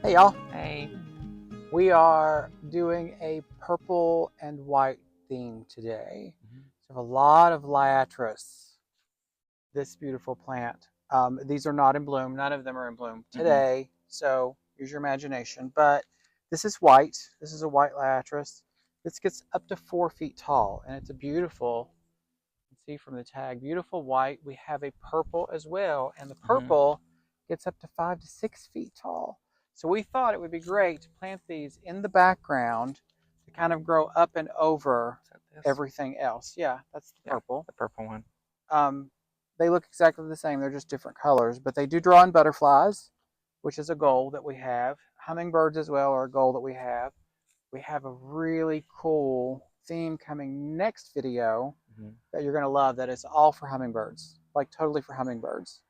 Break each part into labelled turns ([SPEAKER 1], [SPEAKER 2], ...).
[SPEAKER 1] Hey y'all,
[SPEAKER 2] Hey.
[SPEAKER 1] we are doing a purple and white theme today. So a lot of Liatris, this beautiful plant. These are not in bloom, none of them are in bloom
[SPEAKER 2] Mm-mm.
[SPEAKER 1] today, so use your imagination. But this is white, this is a white Liatris. This gets up to 4 feet tall and it's a beautiful, you can see from the tag, beautiful white. We have a purple as well, and the
[SPEAKER 2] Mm-hmm.
[SPEAKER 1] purple gets up to 5 to 6 feet tall. So we thought it would be great to plant these in the background to kind of grow up and over
[SPEAKER 2] Is that this?
[SPEAKER 1] everything else. Yeah, that's the
[SPEAKER 2] Yeah,
[SPEAKER 1] purple.
[SPEAKER 2] the purple one.
[SPEAKER 1] Um, they look exactly the same. They're just different colors, but they do draw in butterflies, which is a goal that we have. Hummingbirds as well are a goal that we have. We have a really cool theme coming next video
[SPEAKER 2] Mm-hmm.
[SPEAKER 1] that you're going to love that is all for hummingbirds, like totally for hummingbirds.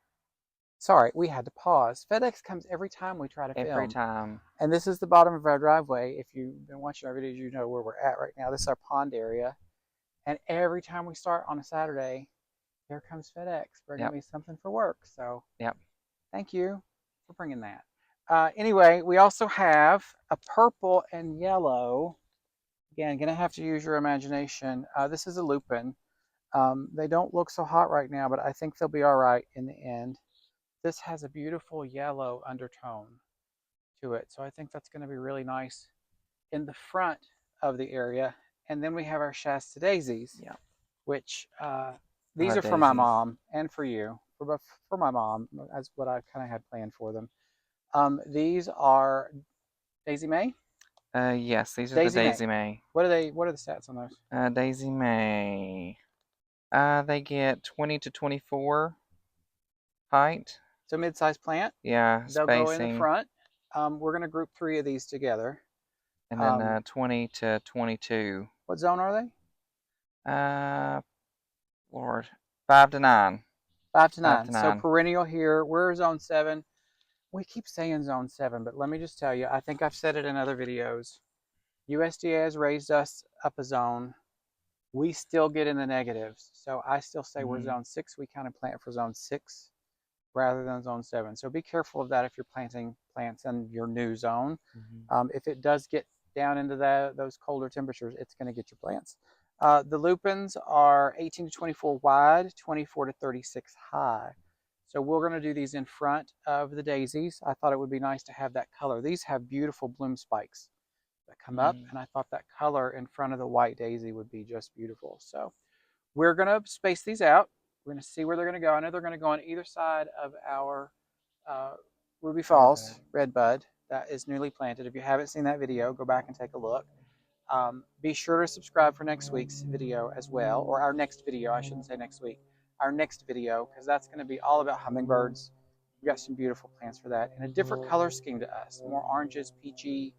[SPEAKER 1] Sorry, we had to pause. FedEx comes every time we try to
[SPEAKER 2] Every
[SPEAKER 1] film.
[SPEAKER 2] time.
[SPEAKER 1] And this is the bottom of our driveway. If you've been watching our videos, you know where we're at right now. This is our pond area. And every time we start on a Saturday, here comes FedEx bringing
[SPEAKER 2] Yep.
[SPEAKER 1] me something for work. So
[SPEAKER 2] Yep.
[SPEAKER 1] thank you for bringing that. Anyway, we also have a purple and yellow. Again, gonna have to use your imagination. This is a lupin. They don't look so hot right now, but I think they'll be all right in the end. This has a beautiful yellow undertone to it, so I think that's going to be really nice in the front of the area. And then we have our Shasta Daisies,
[SPEAKER 2] Yep.
[SPEAKER 1] which
[SPEAKER 2] I
[SPEAKER 1] these
[SPEAKER 2] love
[SPEAKER 1] are for my
[SPEAKER 2] daisies.
[SPEAKER 1] mom and for you, for my mom. That's what I kind of had planned for them. These are Daisy May.
[SPEAKER 2] Yes, these are the
[SPEAKER 1] Daisy
[SPEAKER 2] Daisy
[SPEAKER 1] May.
[SPEAKER 2] May.
[SPEAKER 1] What are they? What are the stats on those?
[SPEAKER 2] Daisy May. They get 20 to 24 height.
[SPEAKER 1] So mid-sized plant.
[SPEAKER 2] Yeah,
[SPEAKER 1] They'll go in the
[SPEAKER 2] spacing.
[SPEAKER 1] front. We're going to group three of these together.
[SPEAKER 2] And then
[SPEAKER 1] Um,
[SPEAKER 2] 20 to 22.
[SPEAKER 1] what zone are they?
[SPEAKER 2] Uh, Lord. 5 to 9.
[SPEAKER 1] Five to
[SPEAKER 2] 5
[SPEAKER 1] nine.
[SPEAKER 2] to
[SPEAKER 1] So
[SPEAKER 2] 9.
[SPEAKER 1] perennial here. We're zone seven. We keep saying zone seven, but let me just tell you, I think I've said it in other videos. USDA has raised us up a zone. We still get in the negatives. So I still say we're
[SPEAKER 2] Mm-hmm.
[SPEAKER 1] zone six. We kind of plant for zone six rather than zone seven. So be careful of that if you're planting plants in your new zone.
[SPEAKER 2] Mm-hmm.
[SPEAKER 1] If it does get down into those colder temperatures, it's going to get your plants. The lupins are 18 to 24 wide, 24 to 36 high. So we're going to do these in front of the daisies. I thought it would be nice to have that color. These have beautiful bloom spikes that come up,
[SPEAKER 2] Mm-hmm.
[SPEAKER 1] and I thought that color in front of the white daisy would be just beautiful. So we're going to space these out. We're going to see where they're going to go. I know they're going to go on either side of our uh, Ruby Falls
[SPEAKER 2] Redbud.
[SPEAKER 1] red bud that is newly planted. If you haven't seen that video, go back and take a look. Be sure to subscribe for next week's video as well, or our next video. I shouldn't say next week. Our next video, because that's going to be all about hummingbirds. We've got some beautiful plants for that, and a different color scheme to us, more oranges, peachy,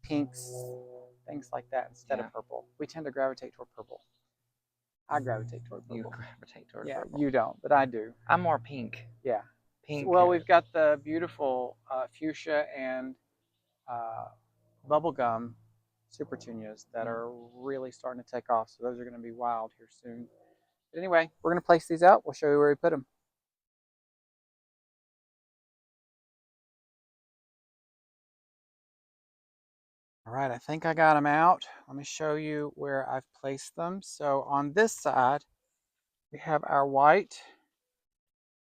[SPEAKER 1] pinks, things like that instead
[SPEAKER 2] Yeah.
[SPEAKER 1] of purple. We tend to gravitate toward purple. I gravitate toward
[SPEAKER 2] You
[SPEAKER 1] purple.
[SPEAKER 2] gravitate toward
[SPEAKER 1] Yeah,
[SPEAKER 2] purple.
[SPEAKER 1] you don't, but I do.
[SPEAKER 2] I'm more pink.
[SPEAKER 1] Yeah. So,
[SPEAKER 2] Pink.
[SPEAKER 1] well, we've got the beautiful fuchsia and uh, bubblegum supertunias that
[SPEAKER 2] Mm.
[SPEAKER 1] are really starting to take off. So those are going to be wild here soon. But anyway, we're going to place these out. We'll show you where we put them. All right, I think I got them out. Let me show you where I've placed them. So on this side, we have our white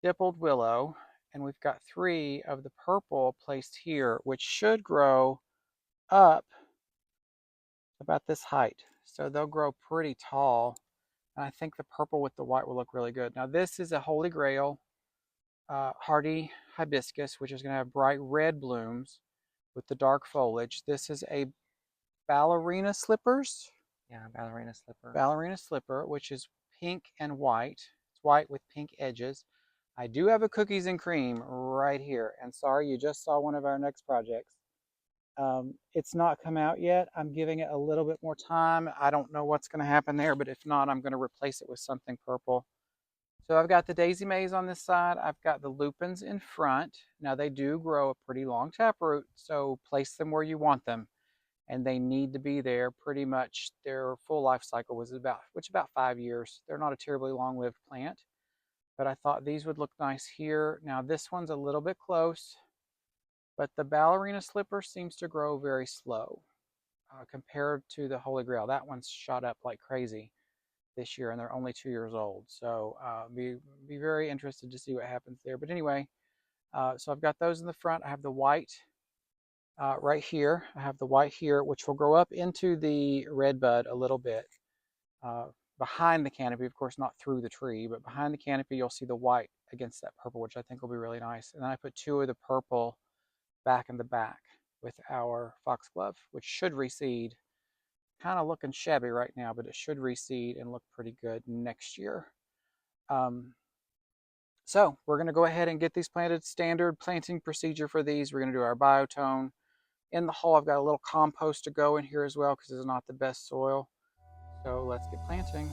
[SPEAKER 1] dippled willow, and we've got three of the purple placed here, which should grow up about this height. So they'll grow pretty tall. And I think the purple with the white will look really good. Now this is a holy grail hardy hibiscus, which is going to have bright red blooms with the dark foliage. This is a ballerina slippers,
[SPEAKER 2] Yeah, ballerina slipper.
[SPEAKER 1] ballerina slipper, which is pink and white. It's white with pink edges. I do have a cookies and cream right here. And sorry, you just saw one of our next projects. It's not come out yet. I'm giving it a little bit more time. I don't know what's going to happen there, but if not, I'm going to replace it with something purple. So I've got the daisy mays on this side. I've got the lupins in front. Now they do grow a pretty long taproot, so place them where you want them. And they need to be there pretty much. Their full life cycle was about 5 years. They're not a terribly long-lived plant, but I thought these would look nice here. Now this one's a little bit close, but the ballerina slipper seems to grow very slow compared to the Holy Grail. That one's shot up like crazy this year, and they're only 2 years old. So be very interested to see what happens there. But anyway, so I've got those in the front. I have the white right here. I have the white here, which will grow up into the red bud a little bit uh, behind the canopy. Of course, not through the tree, but behind the canopy, you'll see the white against that purple, which I think will be really nice. And then I put 2 of the purple back in the back with our foxglove, which should reseed. Kind of looking shabby right now, but it should reseed and look pretty good next year. So we're going to go ahead and get these planted. Standard planting procedure for these. We're going to do our biotone. In the hole, I've got a little compost to go in here as well because it's not the best soil. So let's get planting.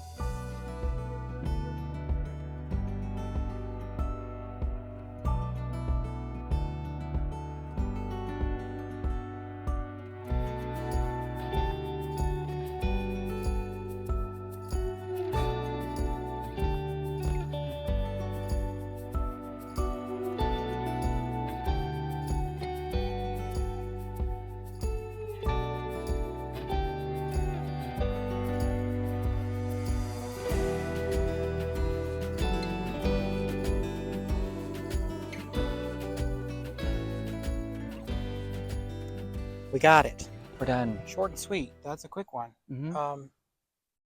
[SPEAKER 1] We got it.
[SPEAKER 2] We're done.
[SPEAKER 1] Short and sweet. That's a quick one.
[SPEAKER 2] Mm-hmm.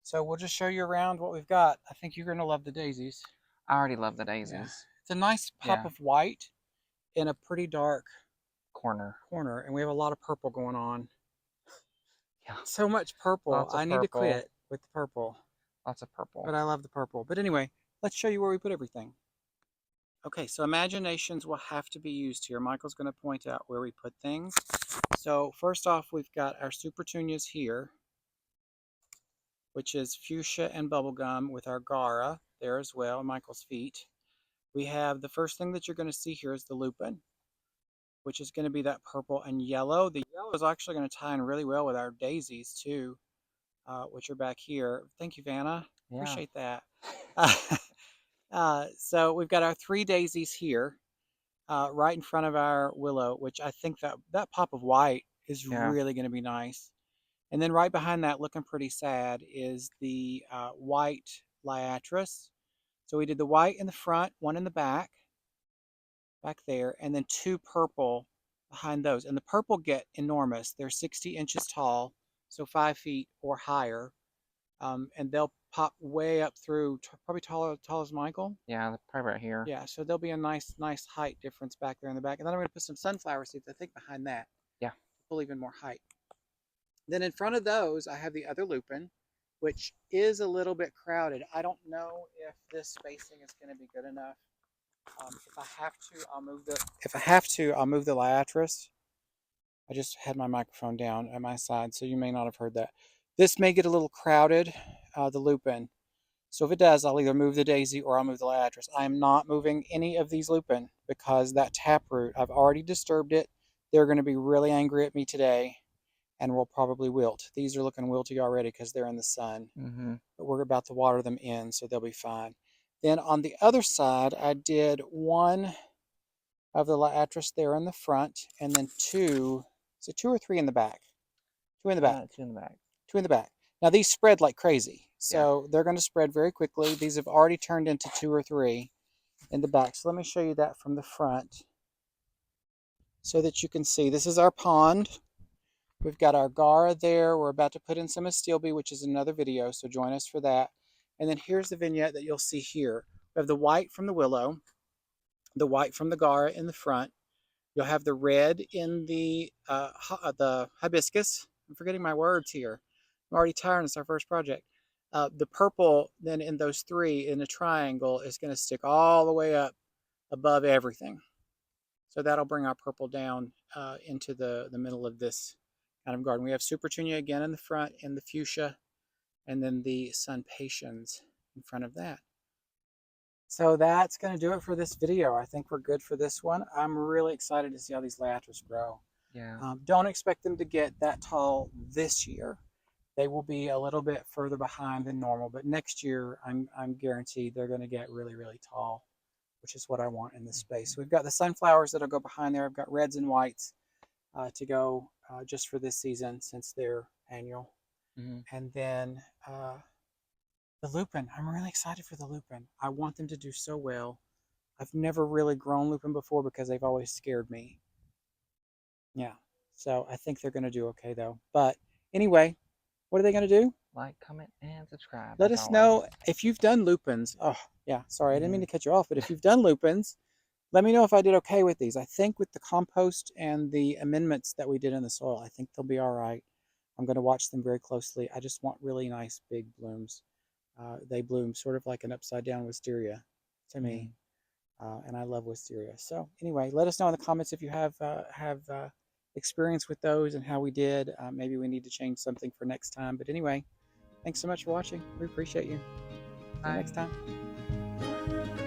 [SPEAKER 1] So we'll just show you around what we've got. I think you're going to love the daisies.
[SPEAKER 2] I already love the
[SPEAKER 1] Yeah.
[SPEAKER 2] daisies.
[SPEAKER 1] It's a nice pop of white in a pretty dark
[SPEAKER 2] corner.
[SPEAKER 1] And we have a lot of purple going on.
[SPEAKER 2] Yeah.
[SPEAKER 1] So much purple.
[SPEAKER 2] Lots of
[SPEAKER 1] I need to quit with the purple.
[SPEAKER 2] Lots of purple.
[SPEAKER 1] But I love the purple. But anyway, let's show you where we put everything. Okay, so imaginations will have to be used here. Michael's going to point out where we put things. So first off, we've got our supertunias here, which is fuchsia and bubblegum with our Gara there as well, Michael's feet. We have the first thing that you're going to see here is the Lupin, which is going to be that purple and yellow. The yellow is actually going to tie in really well with our daisies too, which are back here. Thank you, Vanna. Yeah. Appreciate that. So we've got our 3 daisies here right in front of our willow, which I think that pop of white is really going to be nice. And then right behind that, looking pretty sad, is the white Liatris. So we did the white in the front, 1 in the back there, and then 2 purple behind those. And the purple get enormous. They're 60 inches tall, so 5 feet or higher. And they'll pop way up through, probably tall as Michael.
[SPEAKER 2] Yeah, probably right here.
[SPEAKER 1] Yeah, so there'll be a nice height difference back there in the back. And then I'm going to put some sunflower seeds, I think, behind that.
[SPEAKER 2] Yeah.
[SPEAKER 1] Pull even more height. Then in front of those, I have the other Lupin, which is a little bit crowded. I don't know if this spacing is going to be good enough. If I have to, I'll move the Liatris. I just had my microphone down at my side, so you may not have heard that. This may get a little crowded, the Lupin. So if it does, I'll either move the daisy or I'll move the Liatris. I am not moving any of these Lupin because that taproot, I've already disturbed it. They're going to be really angry at me today and will probably wilt. These are looking wilty already because they're in the sun. But we're about to water them in, so they'll be fine. Then on the other side, I did 1 of the Liatris there in the front, and then 2, so 2 or 3 in the back. 2 in the back.
[SPEAKER 2] 2 in the back.
[SPEAKER 1] 2 in the back. Now these spread like crazy, so they're going to spread very quickly. These have already turned into 2 or 3 in the back. So let me show you that from the front so that you can see. This is our pond. We've got our Gara there. We're about to put in some Astilbe, which is another video, so join us for that. And then here's the vignette that you'll see here. We have the white from the willow, the white from the Gara in the front. You'll have the red in the hibiscus. I'm forgetting my words here. I'm already tired. It's our first project. The purple then in those 3 in a triangle is going to stick all the way up above everything. So that'll bring our purple down into the middle of this kind of garden. We have Supertunia again in the front in the fuchsia, and then the Sun Patiens in front of that. So that's going to do it for this video. I think we're good for this one. I'm really excited to see how these Liatris grow.
[SPEAKER 2] Yeah.
[SPEAKER 1] Don't expect them to get that tall this year. They will be a little bit further behind than normal, but next year I'm guaranteed they're going to get really, really tall. which is what I want in this space. So we've got the sunflowers that'll go behind there. I've got reds and whites to go just for this season since they're annual.
[SPEAKER 2] Mm-hmm.
[SPEAKER 1] And then the lupin. I'm really excited for the lupin. I want them to do so well. I've never really grown lupin before because they've always scared me. Yeah. So I think they're going to do okay though. But anyway, what are they going to do?
[SPEAKER 2] Like, comment, and subscribe
[SPEAKER 1] Let
[SPEAKER 2] as
[SPEAKER 1] us
[SPEAKER 2] always.
[SPEAKER 1] know if you've done lupins. Oh, yeah. Sorry, I didn't mean
[SPEAKER 2] Mm-hmm.
[SPEAKER 1] to cut you off, but if you've done lupins, let me know if I did okay with these. I think with the compost and the amendments that we did in the soil, I think they'll be all right. I'm going to watch them very closely. I just want really nice big blooms. They bloom sort of like an upside down wisteria to me, and I love wisteria. So anyway, let us know in the comments if you have experience with those and how we did. Maybe we need to change something for next time. But anyway, thanks so much for watching. We appreciate you. See you
[SPEAKER 2] Bye.
[SPEAKER 1] next time.